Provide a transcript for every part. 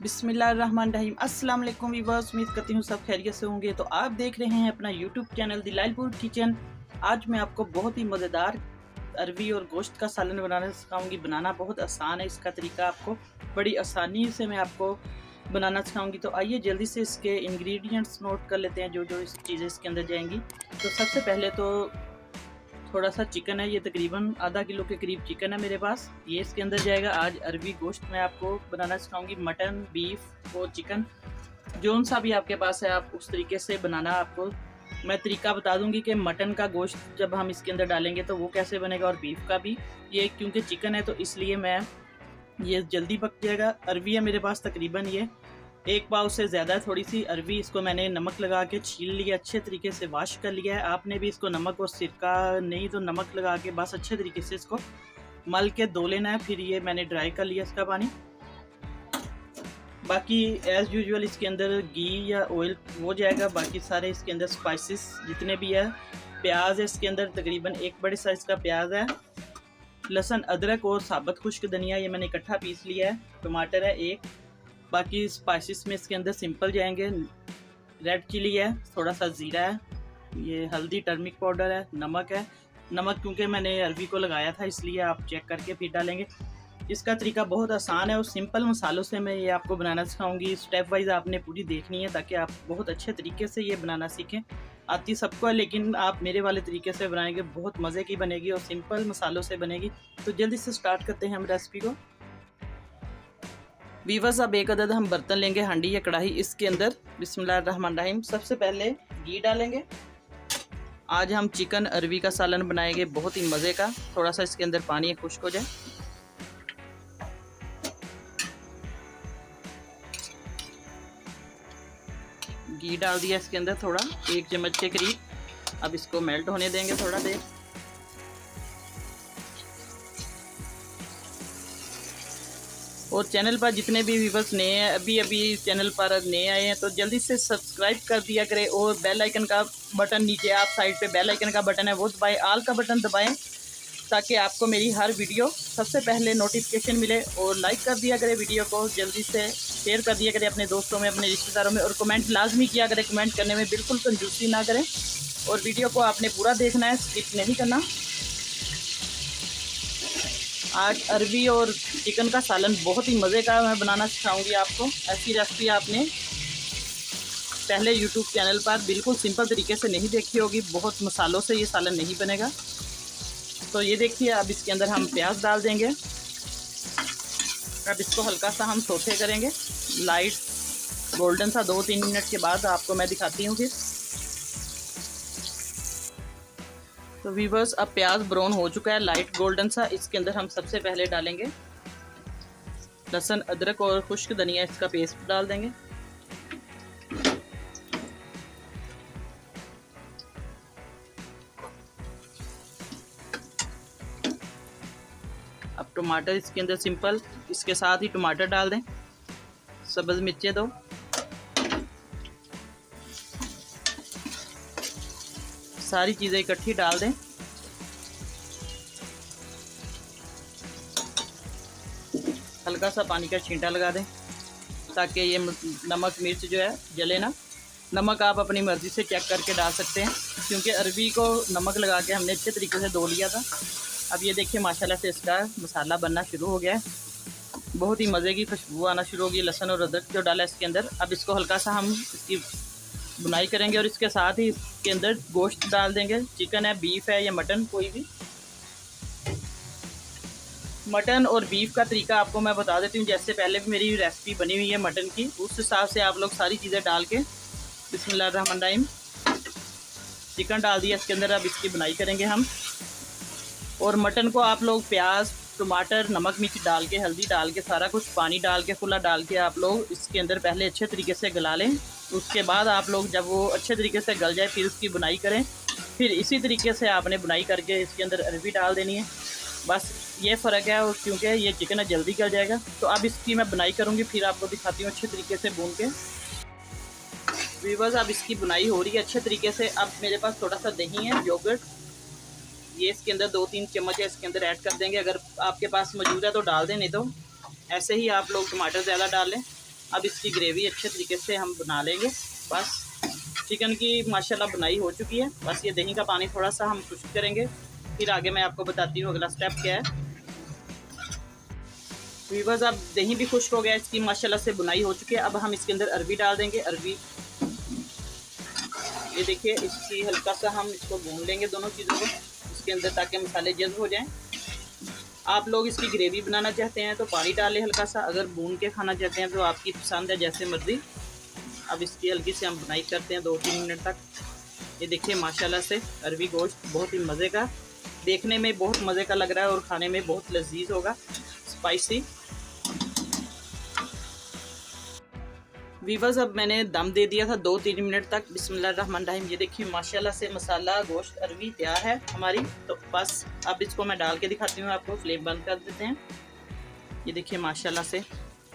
बिस्मिल्लाहिर्रहमानिर्रहीम। अस्सलाम वालेकुम वीवर्स, उम्मीद करती हूँ सब खैरियत से होंगे। तो आप देख रहे हैं अपना यूट्यूब चैनल दिलालपुर किचन। आज मैं आपको बहुत ही मज़ेदार अरवी और गोश्त का सालन बनाना सिखाऊंगी। बनाना बहुत आसान है, इसका तरीका आपको बड़ी आसानी से मैं आपको बनाना सिखाऊंगी। तो आइए जल्दी से इसके इंग्रेडिएंट्स नोट कर लेते हैं, जो जो इस चीज़ें इसके अंदर जाएंगी। तो सबसे पहले तो थोड़ा सा चिकन है, ये तकरीबन आधा किलो के करीब चिकन है मेरे पास, ये इसके अंदर जाएगा। आज अरबी गोश्त मैं आपको बनाना सिखाऊंगी। मटन, बीफ और चिकन जोन सा भी आपके पास है, आप उस तरीके से बनाना। आपको मैं तरीका बता दूंगी कि मटन का गोश्त जब हम इसके अंदर डालेंगे तो वो कैसे बनेगा, और बीफ का भी। ये क्योंकि चिकन है तो इसलिए मैं ये जल्दी पक जाएगा। अरवी है मेरे पास तकरीबन ये 1 पाव से ज़्यादा है थोड़ी सी अरवी। इसको मैंने नमक लगा के छील लिया, अच्छे तरीके से वॉश कर लिया है। आपने भी इसको नमक और सिरका नहीं तो नमक लगा के बस अच्छे तरीके से इसको मल के धो लेना है। फिर ये मैंने ड्राई कर लिया इसका पानी। बाकी एज़ यूजुअल इसके अंदर घी या ऑयल वो जाएगा। बाकी सारे इसके अंदर स्पाइसेस जितने भी है। प्याज है इसके अंदर तकरीबन 1 बड़े साइज़ का प्याज है। लहसुन, अदरक और साबुत खुश्क धनिया ये मैंने इकट्ठा पीस लिया है। टमाटर है 1। बाकी स्पाइसेस में इसके अंदर सिंपल जाएंगे। रेड चिली है, थोड़ा सा ज़ीरा है, ये हल्दी, टर्मिक पाउडर है, नमक है। नमक क्योंकि मैंने अरवी को लगाया था इसलिए आप चेक करके फिर डालेंगे। इसका तरीका बहुत आसान है और सिंपल मसालों से मैं ये आपको बनाना सिखाऊंगी। स्टेप वाइज आपने पूरी देखनी है ताकि आप बहुत अच्छे तरीके से ये बनाना सीखें। आती सबको है लेकिन आप मेरे वाले तरीके से बनाएंगे, बहुत मज़े की बनेगी और सिंपल मसालों से बनेगी। तो जल्दी से स्टार्ट करते हैं हम रेसिपी को। वीवर्स, अब एक अदद हम बर्तन लेंगे, हांडी या कढ़ाई। इसके अंदर बिस्मिल्लाहिर्रहमानिर्रहीम सबसे पहले घी डालेंगे। आज हम चिकन अरवी का सालन बनाएंगे, बहुत ही मज़े का। थोड़ा सा इसके अंदर पानी खुश्क हो जाए। घी डाल दिया इसके अंदर थोड़ा, 1 चम्मच के करीब। अब इसको मेल्ट होने देंगे थोड़ा देर। और चैनल पर जितने भी व्यूवर्स नए हैं, अभी चैनल पर नए आए हैं, तो जल्दी से सब्सक्राइब कर दिया करें। और बेल आइकन का बटन नीचे आप साइड पे बेल आइकन का बटन है वो दबाएं, आल का बटन दबाएं, ताकि आपको मेरी हर वीडियो सबसे पहले नोटिफिकेशन मिले। और लाइक कर दिया करें वीडियो को, जल्दी से शेयर कर दिया करें अपने दोस्तों में, अपने रिश्तेदारों में। और कमेंट लाजमी किया करें, कमेंट करने में बिल्कुल कंजूसी ना करें। और वीडियो को आपने पूरा देखना है, स्किप नहीं करना। आज अरवी और चिकन का सालन बहुत ही मज़े का मैं बनाना सिखाऊंगी आपको। ऐसी रेसिपी आपने पहले यूट्यूब चैनल पर बिल्कुल सिंपल तरीके से नहीं देखी होगी। बहुत मसालों से ये सालन नहीं बनेगा। तो ये देखिए, अब इसके अंदर हम प्याज डाल देंगे। अब इसको हल्का सा हम सौते करेंगे, लाइट गोल्डन सा। 2-3 मिनट के बाद आपको मैं दिखाती हूँ फिर। तो वीवर्स, अब प्याज ब्राउन हो चुका है, लाइट गोल्डन सा। इसके अंदर हम सबसे पहले डालेंगे लहसुन, अदरक और खुश्क धनिया, इसका पेस्ट डाल देंगे। अब टमाटर इसके अंदर सिंपल इसके साथ ही टमाटर डाल दें। सब्ज़ मिर्चें 2। सारी चीज़ें इकट्ठी डाल दें। हल्का सा पानी का छींटा लगा दें ताकि ये नमक मिर्च जो है जले ना। नमक आप अपनी मर्ज़ी से चेक करके डाल सकते हैं, क्योंकि अरवी को नमक लगा के हमने अच्छे तरीके से धो लिया था। अब ये देखिए माशाल्लाह से इसका मसाला बनना शुरू हो गया है, बहुत ही मज़े की खुशबू आना शुरू होगी। लहसुन और अदरक जो डाला है इसके अंदर। अब इसको हल्का सा हम इसकी बुनाई करेंगे और इसके साथ ही इसके अंदर गोश्त डाल देंगे। चिकन है, बीफ है या मटन, कोई भी। मटन और बीफ का तरीका आपको मैं बता देती हूँ, जैसे पहले भी मेरी रेसिपी बनी हुई है मटन की, उस हिसाब से आप लोग सारी चीज़ें डाल के बिस्मिल्लाहिर्रहमानिर्रहीम चिकन डाल दिया इसके अंदर। अब इसकी बुनाई करेंगे हम। और मटन को आप लोग प्याज, टमाटर, नमक मिर्च डाल के, हल्दी डाल के, सारा कुछ पानी डाल के, खुला डाल के आप लोग इसके अंदर पहले अच्छे तरीके से गला लें। उसके बाद आप लोग जब वो अच्छे तरीके से गल जाए फिर उसकी बुनाई करें। फिर इसी तरीके से आपने बुनाई करके इसके अंदर अरवी डाल देनी है। बस ये फ़र्क है, और क्योंकि ये चिकन जल्दी गल जाएगा। तो अब इसकी मैं बुनाई करूँगी, फिर आपको दिखाती हूँ अच्छे तरीके से भून के। वीवर्स, अब इसकी बुनाई हो रही है अच्छे तरीके से। अब मेरे पास थोड़ा सा दही है, योगर्ट, ये इसके अंदर 2-3 चम्मच है, इसके अंदर ऐड कर देंगे। अगर आपके पास मौजूद है तो डाल दें, नहीं तो ऐसे ही आप लोग टमाटर ज़्यादा डाल लें। अब इसकी ग्रेवी अच्छे तरीके से हम बना लेंगे। बस चिकन की माशाल्लाह बुनाई हो चुकी है। बस ये दही का पानी थोड़ा सा हम खुश्क करेंगे, फिर आगे मैं आपको बताती हूँ अगला स्टेप क्या है। वीवर्स, अब दही भी खुश्क हो गया, इसकी माशाल्लाह से बुनाई हो चुकी है। अब हम इसके अंदर अरबी डाल देंगे। अरबी ये देखिए, इसकी हल्का सा हम इसको भून लेंगे दोनों चीज़ों को इसके अंदर, ताकि मसाले जल्द हो जाएं। आप लोग इसकी ग्रेवी बनाना चाहते हैं तो पानी डालें हल्का सा, अगर भून के खाना चाहते हैं तो आपकी पसंद है, जैसे मर्ज़ी। अब इसकी हल्की से हम बुनाई करते हैं 2-3 मिनट तक। ये देखिए माशाल्लाह से अरबी गोश्त बहुत ही मज़े का, देखने में बहुत मज़े का लग रहा है और खाने में बहुत लजीज होगा, स्पाइसी। वीवर्स, अब मैंने दम दे दिया था 2-3 मिनट तक। बिस्मिल्लाहिर्रहमानिर्रहीम। ये देखिए माशाल्लाह से मसाला गोश्त अरबी तैयार है हमारी। तो बस अब इसको मैं डाल के दिखाती हूँ आपको। फ्लेम बंद कर देते हैं। ये देखिए माशाल्लाह से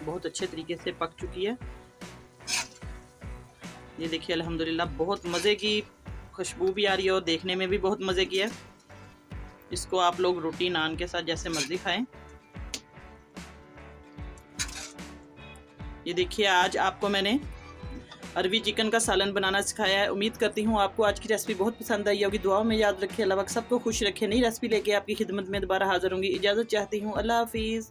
बहुत अच्छे तरीके से पक चुकी है। ये देखिए अल्हम्दुलिल्लाह बहुत मज़े की खुशबू भी आ रही है और देखने में भी बहुत मज़े की है। इसको आप लोग रोटी नान के साथ जैसे मर्ज़ी खाएं। ये देखिए आज आपको मैंने अरबी चिकन का सालन बनाना सिखाया है। उम्मीद करती हूँ आपको आज की रेसिपी बहुत पसंद आई होगी। दुआओं में याद रखें। अल्लाह पाक सबको खुश रखे। नई रेसिपी लेके आपकी खिदमत में दोबारा हाज़िर होंगी। इजाज़त चाहती हूँ। अल्लाह हाफिज़।